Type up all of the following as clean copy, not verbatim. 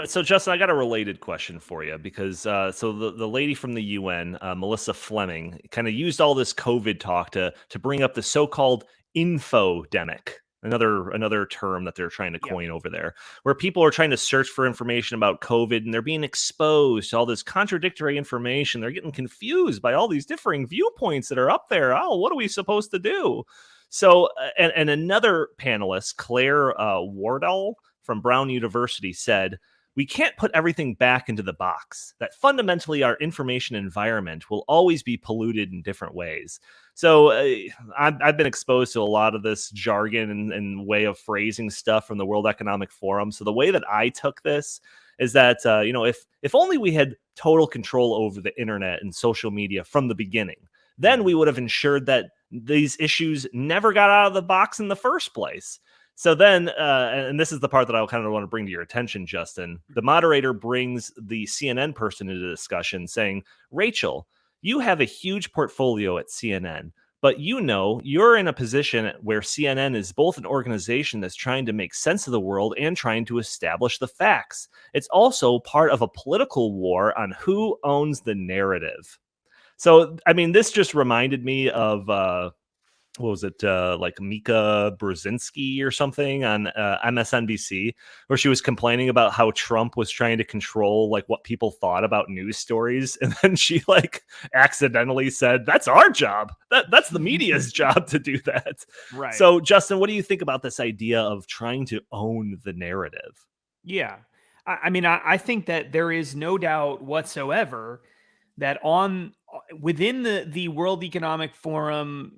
So Justin, I got a related question for you because so the lady from the UN, Melissa Fleming, kind of used all this COVID talk to bring up the so-called infodemic, another term that they're trying to Yep. coin over there, where people are trying to search for information about COVID and they're being exposed to all this contradictory information. They're getting confused by all these differing viewpoints that are up there. Oh, what are we supposed to do? So, and another panelist, Claire Wardell from Brown University, said, we can't put everything back into the box, that fundamentally our information environment will always be polluted in different ways. So I've been exposed to a lot of this jargon and way of phrasing stuff from the World Economic Forum. So the way that I took this is that, if only we had total control over the internet and social media from the beginning, then we would have ensured that these issues never got out of the box in the first place. So then, and this is the part that I kind of want to bring to your attention, Justin, the moderator brings the CNN person into the discussion saying, Rachel, you have a huge portfolio at CNN, but you're in a position where CNN is both an organization that's trying to make sense of the world and trying to establish the facts. It's also part of a political war on who owns the narrative. So, I mean, this just reminded me of, what was it, like Mika Brzezinski or something on MSNBC, where she was complaining about how Trump was trying to control like what people thought about news stories. And then she like accidentally said, that's our job. That's the media's job to do that. Right. So, Justin, what do you think about this idea of trying to own the narrative? Yeah. I mean, I think that there is no doubt whatsoever that within the World Economic Forum,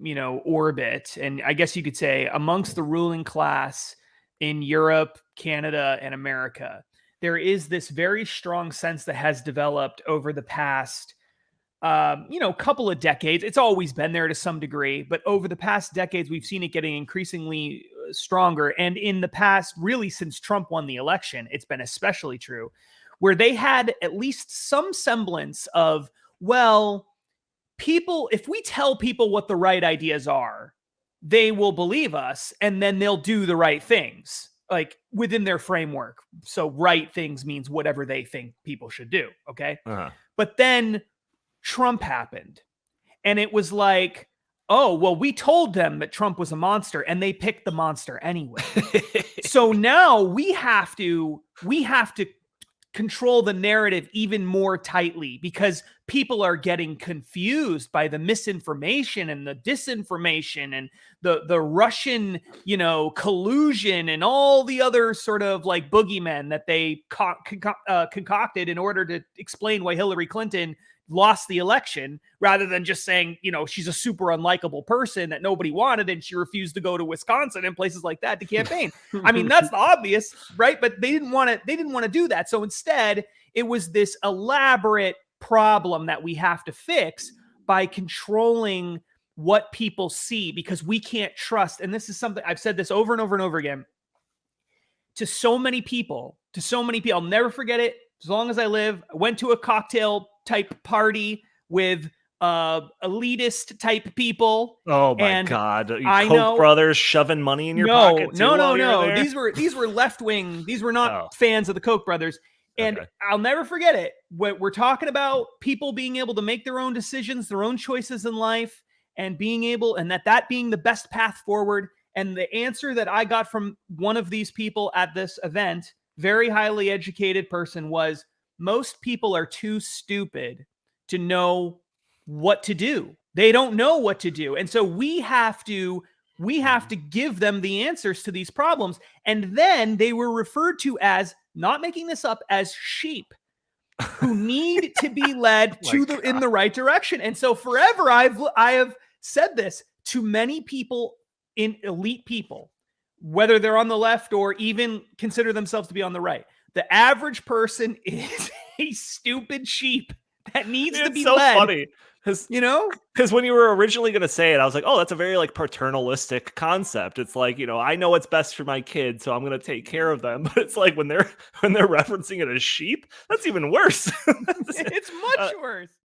orbit, and I guess you could say amongst the ruling class in Europe, Canada, and America, there is this very strong sense that has developed over the past, couple of decades. It's always been there to some degree, but over the past decades, we've seen it getting increasingly stronger. And in the past, really since Trump won the election, it's been especially true, where they had at least some semblance of, well, if we tell people what the right ideas are, they will believe us and then they'll do the right things, like within their framework. So right things means whatever they think people should do. Okay. Uh-huh. But then Trump happened and it was like, oh, well, we told them that Trump was a monster and they picked the monster anyway. So now we have to control the narrative even more tightly because people are getting confused by the misinformation and the disinformation and the Russian, collusion and all the other sort of like boogeymen that they concocted in order to explain why Hillary Clinton lost the election, rather than just saying, she's a super unlikable person that nobody wanted and she refused to go to Wisconsin and places like that to campaign. I mean, that's the obvious, right? But they didn't want to do that. So instead, it was this elaborate problem that we have to fix by controlling what people see, because we can't trust. And this is something I've said this over and over and over again to so many people. I'll never forget it as long as I live. I went to a cocktail type party with elitist type people. Oh my God! Koch brothers shoving money in your pocket. No. These were left wing. These were not fans of the Koch brothers. And okay. I'll never forget it. We're talking about people being able to make their own decisions, their own choices in life, and that being the best path forward. And the answer that I got from one of these people at this event, very highly educated person, was, most people are too stupid to know what to do. They don't know what to do. And so we have to give them the answers to these problems. And then they were referred to as, not making this up, as sheep who need to be led in the right direction. And so forever I have said this to many people, in elite people, whether they're on the left or even consider themselves to be on the right. The average person is a stupid sheep that needs to be led. Funny. Because when you were originally going to say it, I was like, oh, that's a very like paternalistic concept. It's like, I know what's best for my kids, so I'm going to take care of them. But it's like when they're referencing it as sheep, that's even worse. It's much worse.